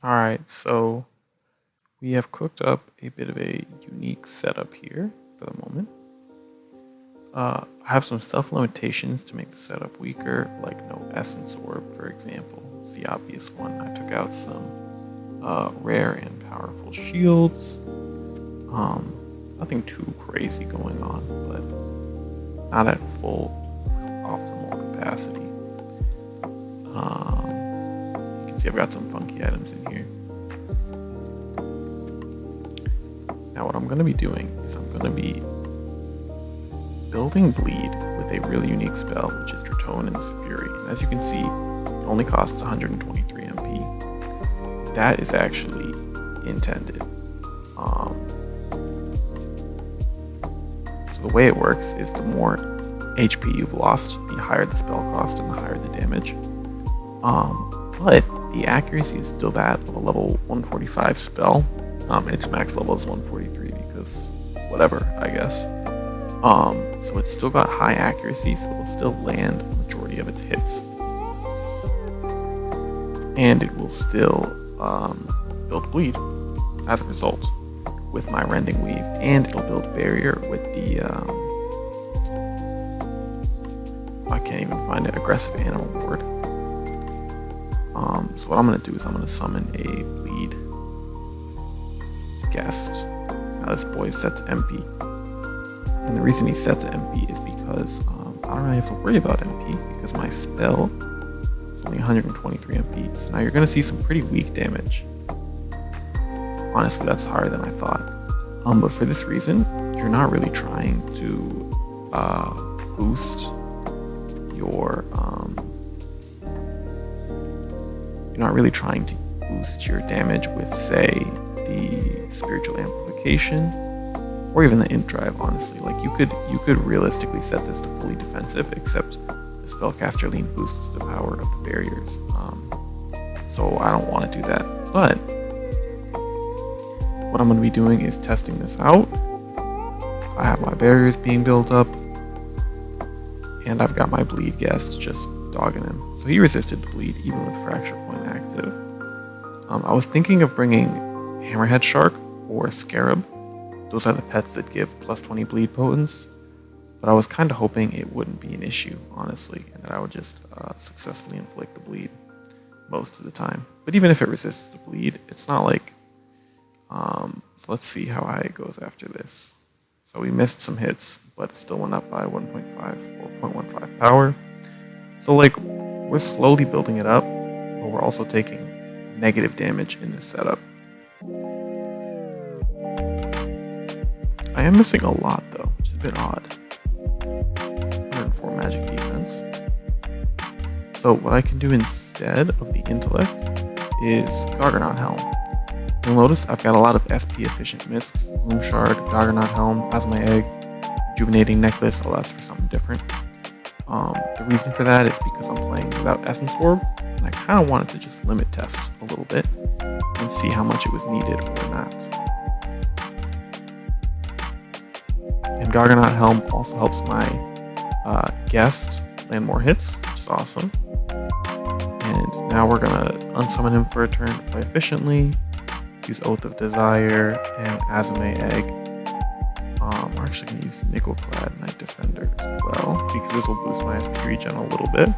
Alright, so we have cooked up a bit of a unique setup here for the moment. I have some self-limitations to make the setup weaker, like no essence orb, for example. It's the obvious one. I took out some rare and powerful shields. Nothing too crazy going on, but not at full optimal capacity. You can see I've got some funky items in here. Now what I'm going to be doing is I'm going to be building bleed with a really unique spell, which is Dratonnan's Fury. And as you can see, it only costs 123 MP. That is actually intended. So the way it works is the more HP you've lost, the higher the spell cost and the higher the damage. But the accuracy is still that of a level 145 spell. Its max level is 143 because whatever, I guess. So it's still got high accuracy, so it will still land a majority of its hits. And it will still build bleed as a result with my rending weave, and it'll build barrier with the I can't even find it, aggressive animal ward. So what I'm going to do is I'm going to summon a bleed guest. Now this boy is set to MP, and the reason he's set to MP is because I don't really have to worry about MP because my spell is only 123 MP. So now you're going to see some pretty weak damage. Honestly, that's higher than I thought. But for this reason, you're not really trying to boost your damage with, say, the spiritual amplification or even the int drive. Honestly, like you could realistically set this to fully defensive, except the spellcaster lean boosts the power of the barriers. So I don't want to do that, but what I'm going to be doing is testing this out. I have my barriers being built up, and I've got my bleed guest just dogging him. So he resisted the bleed even with fracture point active. I was thinking of bringing Hammerhead Shark or Scarab. Those are the pets that give plus 20 bleed potence, but I was kind of hoping it wouldn't be an issue, honestly, and that I would just successfully inflict the bleed most of the time. But even if it resists the bleed, it's not like so let's see how high it goes after this. So we missed some hits, but it still went up by 1.5 or 0.15 power. So like, we're slowly building it up, but we're also taking negative damage in this setup. I am missing a lot though, which is a bit odd. 104 magic defense. So what I can do instead of the intellect is Garganaut Helm. You'll notice I've got a lot of SP efficient miscs, Bloom Shard, Dragonhead Helm, As My Egg, Rejuvenating Necklace, all that's for something different. The reason for that is because I'm playing without Essence Orb, and I kind of wanted to just limit test a little bit and see how much it was needed or not. And Garganaut Helm also helps my guest land more hits, which is awesome. And now we're going to unsummon him for a turn to play efficiently. Use Oath of Desire and Azame Egg. We're actually going to use Nickelclad Knight Defender as well, because this will boost my SP regen a little bit.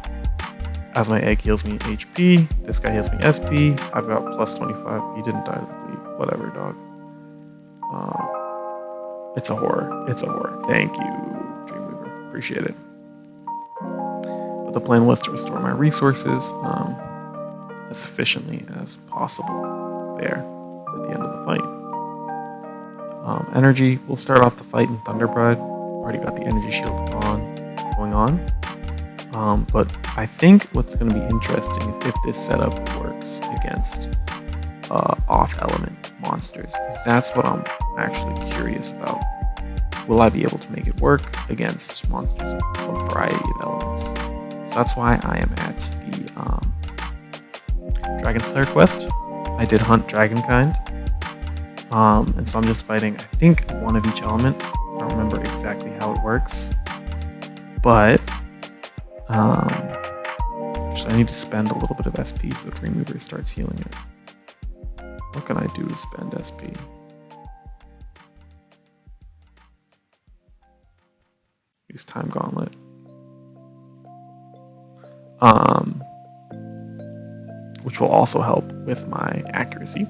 Azame Egg heals me HP, this guy heals me SP, I've got plus 25, he didn't die to the bleed, whatever dog. It's a horror, thank you Dreamweaver, appreciate it. But the plan was to restore my resources as efficiently as possible there at the end of the fight. Energy, we'll start off the fight in Thunderbride. Already got the energy shield going on. But I think what's going to be interesting is if this setup works against off-element monsters, because that's what I'm actually curious about. Will I be able to make it work against monsters of a variety of elements? So that's why I am at the Dragon Slayer quest. I did hunt Dragonkind. And so I'm just fighting, I think, one of each element. I don't remember exactly how it works. But, actually I need to spend a little bit of SP so Dreamweaver starts healing it. What can I do to spend SP? Use Time Gauntlet. Which will also help with my accuracy.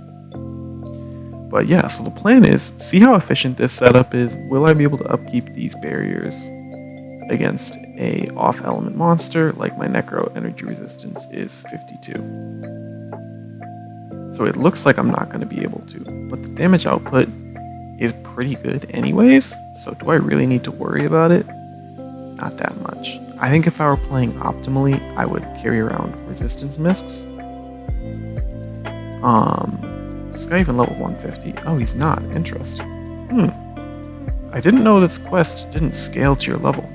But yeah, so the plan is, see how efficient this setup is? Will I be able to upkeep these barriers against a off-element monster? Like my Necro energy resistance is 52. So it looks like I'm not going to be able to, but the damage output is pretty good anyways, so do I really need to worry about it? Not that much. I think if I were playing optimally, I would carry around resistance miscs. This guy even level 150? Oh, he's not. Interesting. I didn't know this quest didn't scale to your level.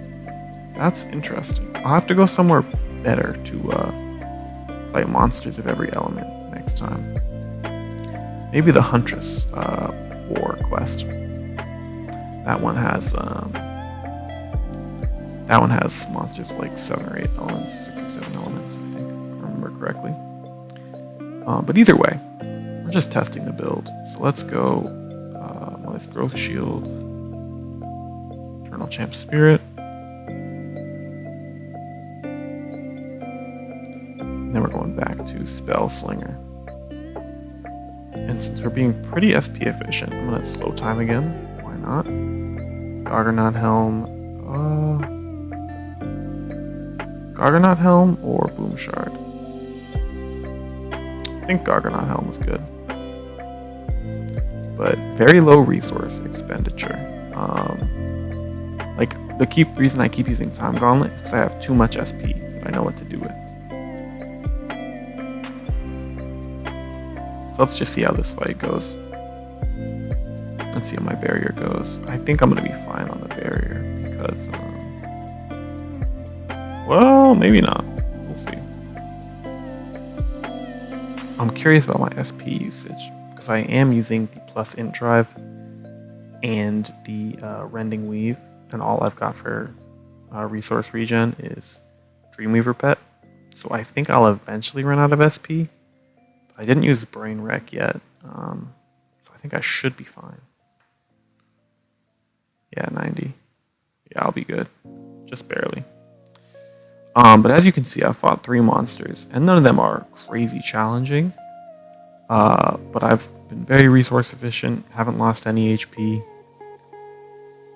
That's interesting. I'll have to go somewhere better to fight monsters of every element next time. Maybe the Huntress War quest. That one has monsters with like 7 or 8 elements, 6 or 7 elements, I think, if I remember correctly. But either way, we're just testing the build. So let's go Modest Growth Shield, Eternal Champ Spirit. And then we're going back to Spell Slinger. And since we're being pretty SP efficient, I'm going to slow time again. Why not? Garganaut Helm. Garganaut Helm or Boom Shard? I think Garganaut Helm is good. But very low resource expenditure. Like, the reason I keep using Time Gauntlet is because I have too much SP that I know what to do with. So let's just see how this fight goes. Let's see how my barrier goes. I think I'm going to be fine on the barrier because, well, maybe not. We'll see. I'm curious about my SP usage because I am using the plus int drive and the rending weave, and all I've got for resource regen is Dreamweaver Pet. So I think I'll eventually run out of SP. I didn't use Brain Wreck yet, so I think I should be fine. Yeah, 90. Yeah, I'll be good. Just barely. But as you can see, I've fought 3 monsters, and none of them are crazy challenging. But I've been very resource efficient, haven't lost any HP.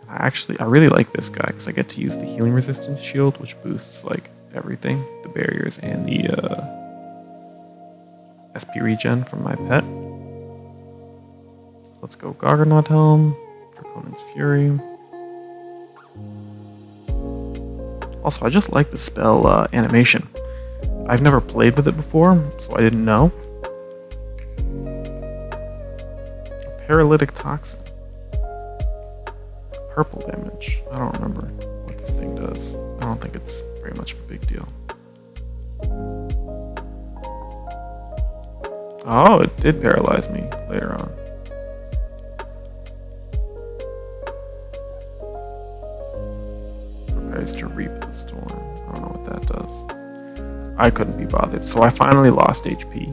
I really like this guy, because I get to use the healing resistance shield, which boosts, like, everything. The barriers and the, SP regen from my pet. So let's go Garganaut Helm, Drakonnan's Fury. Also, I just like the spell animation. I've never played with it before, so I didn't know. A Paralytic Toxin. Purple damage. I don't remember what this thing does. I don't think it's very much of a big deal. Oh, it did paralyze me later on. Prepares to reap the storm. I don't know what that does. I couldn't be bothered, so I finally lost HP.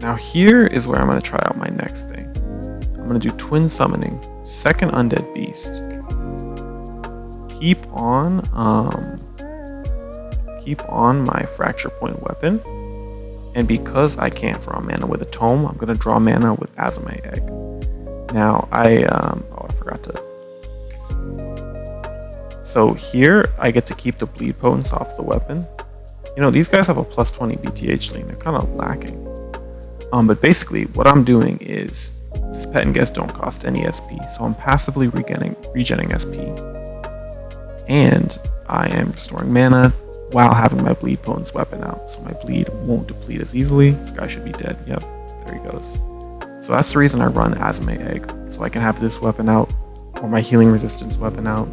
Now here is where I'm going to try out my next thing. I'm going to do Twin Summoning. Second Undead Beast. Keep on my Fracture Point weapon, and because I can't draw mana with a Tome, I'm gonna draw mana with Azame Egg. Now I forgot to. So here I get to keep the Bleed Potence off the weapon. You know, these guys have a plus 20 BTH lane. They're kind of lacking. But basically, what I'm doing is, this pet and guest don't cost any SP, so I'm passively regenning SP. And I am restoring mana while having my Bleed Potence weapon out, so my bleed won't deplete as easily. This guy should be dead. Yep, there he goes. So that's the reason I run Azame Egg, so I can have this weapon out, or my healing resistance weapon out,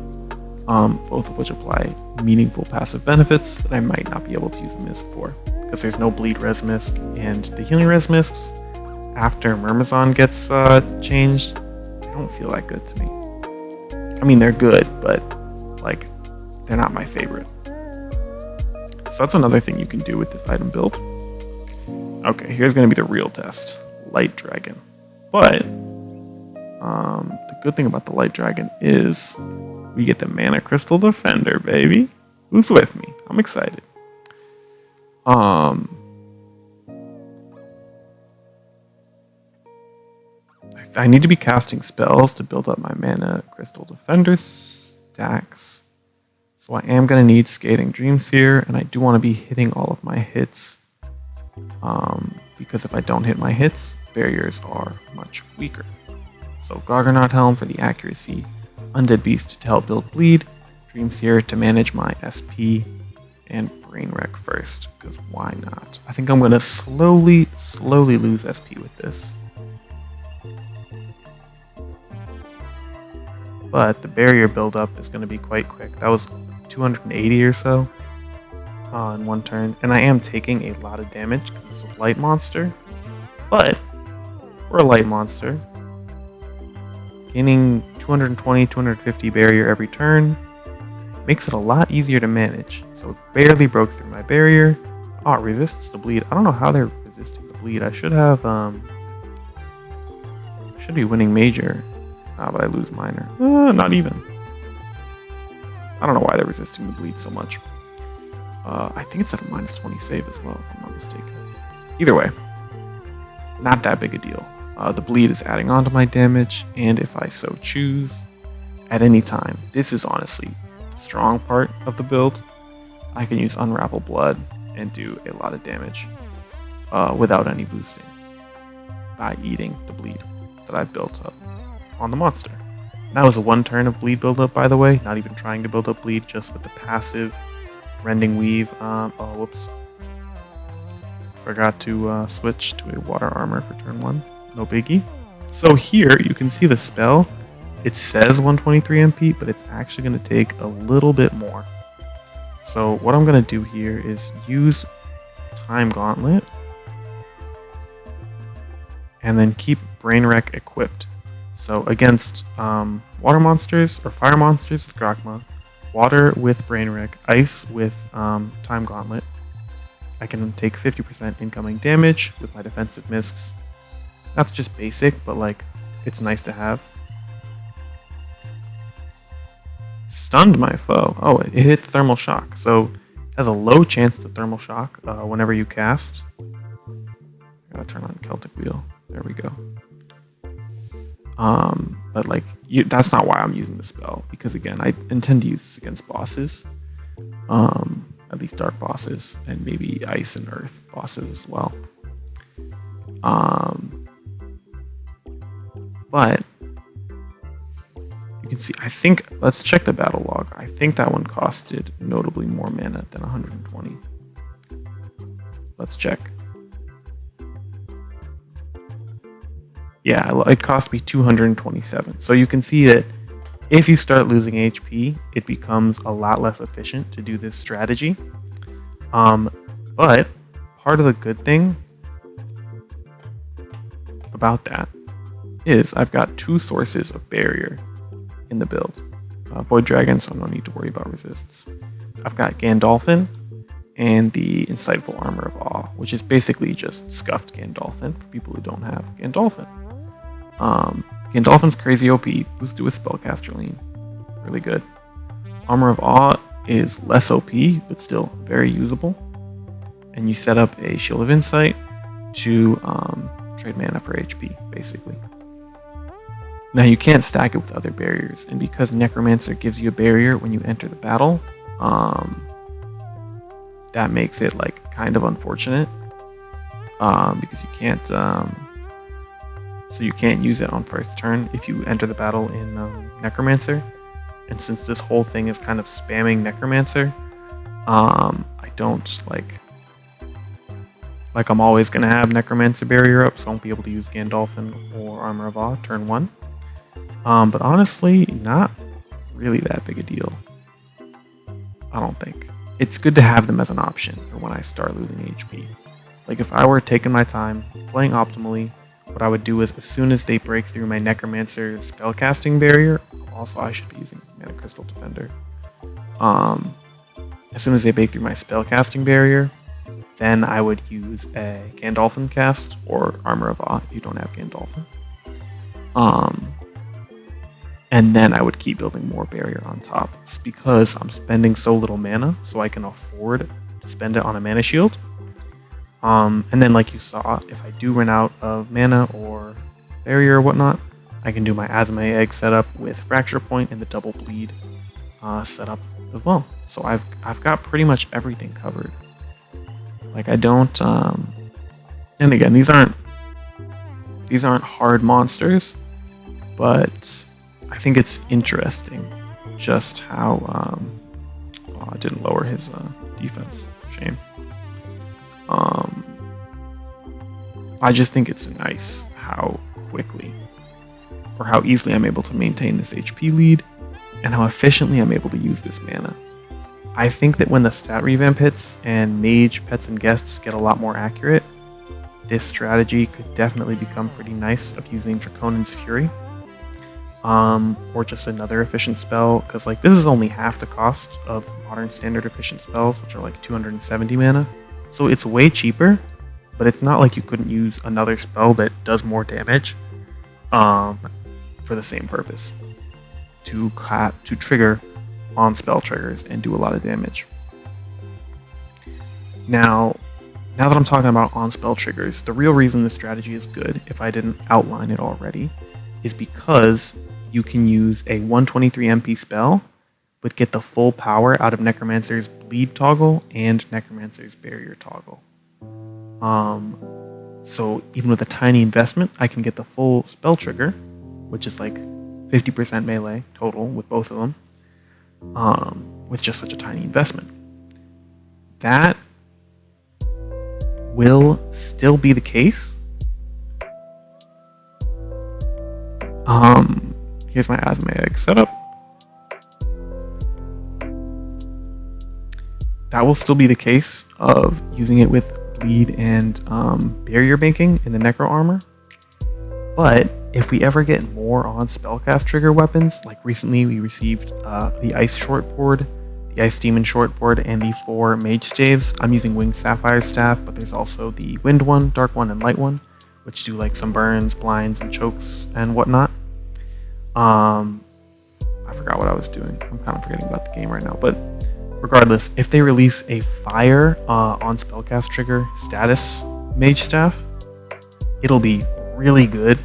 both of which apply meaningful passive benefits that I might not be able to use a misc for, because there's no bleed res misc, and the healing res miscs, after Myrmidon gets changed, they don't feel that good to me. I mean, they're good, but like, they're not my favorite. So that's another thing you can do with this item build. Okay, here's going to be the real test. Light Dragon. But the good thing about the Light Dragon is we get the Mana Crystal Defender, baby. Who's with me? I'm excited. I need to be casting spells to build up my Mana Crystal Defender stacks. So I am going to need Scathing Dreamseer, and I do want to be hitting all of my hits. Because if I don't hit my hits, barriers are much weaker. So Garganaut Helm for the accuracy, Undead Beast to help build bleed, Dreamseer to manage my SP, and Brain Wreck first, because why not? I think I'm going to slowly lose SP with this. But the barrier buildup is going to be quite quick. That was 280 or so in one turn. And I am taking a lot of damage because it's a light monster. But for a light monster, gaining 220, 250 barrier every turn makes it a lot easier to manage. So it barely broke through my barrier. Oh, it resists the bleed. I don't know how they're resisting the bleed. I should have, should be winning major. But I lose minor. Not even. I don't know why they're resisting the bleed so much. I think it's at a -20 save as well, if I'm not mistaken. Either way, not that big a deal. The bleed is adding on to my damage, and if I so choose, at any time, this is honestly the strong part of the build. I can use Unravel Blood and do a lot of damage without any boosting by eating the bleed that I've built up on the monster. That was a 1 turn of bleed buildup, by the way, not even trying to build up bleed, just with the passive Rending Weave. Oh, whoops. Forgot to switch to a water armor for turn 1. No biggie. So here you can see the spell. It says 123 MP, but it's actually going to take a little bit more. So what I'm going to do here is use Time Gauntlet and then keep Brain Wreck equipped. So against water monsters or fire monsters with Drachma, water with Brain Wreck, ice with Time Gauntlet, I can take 50% incoming damage with my defensive miscs. That's just basic, but like, it's nice to have. Stunned my foe. Oh, it hit Thermal Shock. So it has a low chance to Thermal Shock whenever you cast. Gotta turn on Celtic Wheel. There we go. But like, that's not why I'm using the spell, because again, I intend to use this against bosses. At least dark bosses, and maybe ice and earth bosses as well. But you can see, I think, let's check the battle log. I think that one costed notably more mana than 120. Let's check. Yeah, it cost me 227. So you can see that if you start losing HP, it becomes a lot less efficient to do this strategy. But part of the good thing about that is I've got 2 sources of barrier in the build. Void Dragon, so I don't need to worry about resists. I've got Gandalfin and the Insightful Armor of Awe, which is basically just scuffed Gandalfin for people who don't have Gandalfin. Gandalfin's crazy OP, boosted with Spellcaster Lean. Really good. Armor of Awe is less OP, but still very usable. And you set up a Shield of Insight to trade mana for HP, basically. Now you can't stack it with other barriers, and because Necromancer gives you a barrier when you enter the battle, that makes it like kind of unfortunate, because you can't so you can't use it on first turn if you enter the battle in Necromancer. And since this whole thing is kind of spamming Necromancer, I don't like I'm always gonna have Necromancer barrier up, so I won't be able to use Gandalfin or Armor of Awe turn 1. But honestly, not really that big a deal. I don't think. It's good to have them as an option for when I start losing HP. Like if I were taking my time, playing optimally, what I would do is as soon as they break through my Necromancer spellcasting barrier, Also, I should be using Mana Crystal Defender. As soon as they break through my spellcasting barrier, then I would use a Gandalfin cast or Armor of Awe if you don't have Gandalfin. And then I would keep building more barrier on top. It's because I'm spending so little mana, so I can afford to spend it on a mana shield. And then, like you saw, if I do run out of mana or barrier or whatnot, I can do my Azumay Egg setup with Fracture Point and the double bleed setup as well. So I've got pretty much everything covered. Like I don't, and again, these aren't hard monsters, but I think it's interesting just how, I didn't lower his defense, shame. I just think it's nice how quickly or how easily I'm able to maintain this HP lead and how efficiently I'm able to use this mana. I think that when the stat revamp hits and mage, pets, and guests get a lot more accurate, this strategy could definitely become pretty nice of using Drakonnan's Fury. Or just another efficient spell, because like this is only half the cost of modern standard efficient spells, which are like 270 mana. So it's way cheaper, but it's not like you couldn't use another spell that does more damage for the same purpose. To trigger on spell triggers and do a lot of damage. Now that I'm talking about on spell triggers, the real reason this strategy is good, if I didn't outline it already, is because you can use a 123 MP spell, but get the full power out of Necromancer's Bleed toggle and Necromancer's Barrier toggle. So even with a tiny investment, I can get the full spell trigger, which is like 50% melee total with both of them, with just such a tiny investment. That will still be the case. Here's my Azumay Egg setup. That will still be the case of using it with bleed and barrier banking in the Necro armor. But if we ever get more on spellcast trigger weapons, like recently we received the Ice Shortboard, the Ice Demon Shortboard, and the 4 Mage Staves. I'm using Winged Sapphire Staff, but there's also the Wind one, Dark one, and Light one, which do like some burns, blinds, and chokes and whatnot. I forgot what I was doing. I'm kind of forgetting about the game right now, but regardless, if they release a fire on spellcast trigger status Mage Staff, it'll be really good.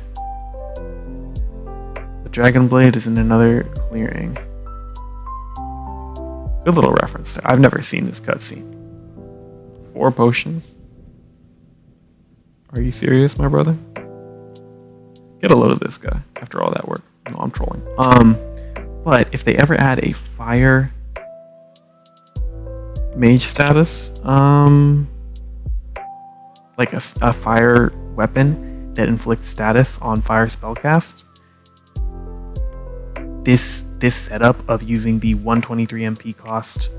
The Dragon Blade is in another clearing. Good little reference there. I've never seen this cutscene. 4 potions? Are you serious, my brother? Get a load of this guy after all that work. No, I'm trolling. But if they ever add a fire mage status, like a fire weapon that inflicts status on fire spellcast, this setup of using the 123 MP cost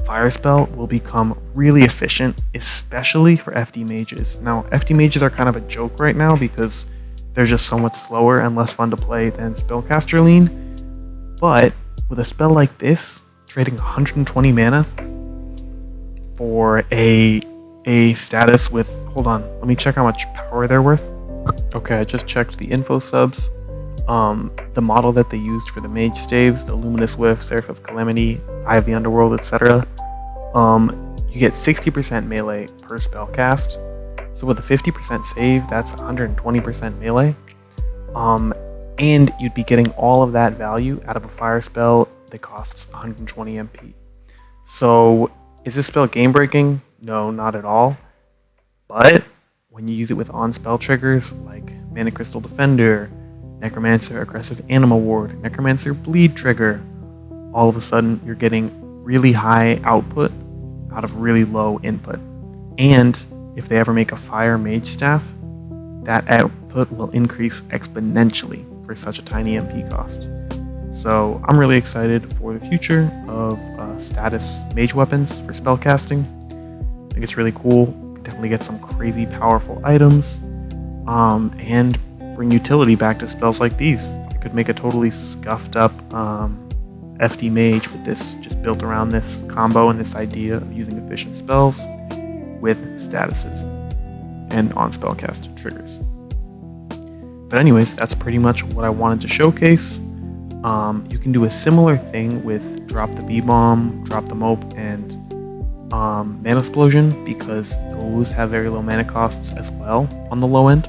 fire spell will become really efficient, especially for FD mages. Now, FD mages are kind of a joke right now because they're just so much slower and less fun to play than spellcaster lean. But with a spell like this, trading 120 mana for a status with, hold on, let me check how much power they're worth. Okay, I just checked the info subs. The model that they used for the Mage Staves, the Luminous Whiff, Seraph of Calamity, Eye of the Underworld, etc. You get 60% melee per spell cast. So with a 50% save, that's 120% melee. And you'd be getting all of that value out of a fire spell that costs 120 MP. So is this spell game breaking? No, not at all. But when you use it with on spell triggers like Mana Crystal Defender, Necromancer Aggressive Animal Ward, Necromancer Bleed trigger, all of a sudden you're getting really high output out of really low input. And if they ever make a fire mage staff, that output will increase exponentially for such a tiny MP cost. So I'm really excited for the future of status mage weapons for spellcasting. I think it's really cool. Definitely get some crazy powerful items, and bring utility back to spells like these, like could make a totally scuffed up FD mage with this, just built around this combo and this idea of using efficient spells with statuses and on spellcast triggers. But anyways, that's pretty much what I wanted to showcase. You can do a similar thing with Drop the B-Bomb, Drop the Mope, and Mana Explosion, because those have very low mana costs as well on the low end.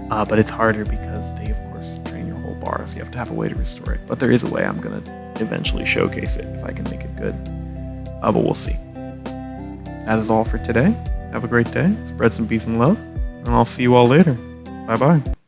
But it's harder because they, of course, drain your whole bar, so you have to have a way to restore it. But there is a way. I'm going to eventually showcase it if I can make it good. But we'll see. That is all for today. Have a great day. Spread some peace and love. And I'll see you all later. Bye-bye.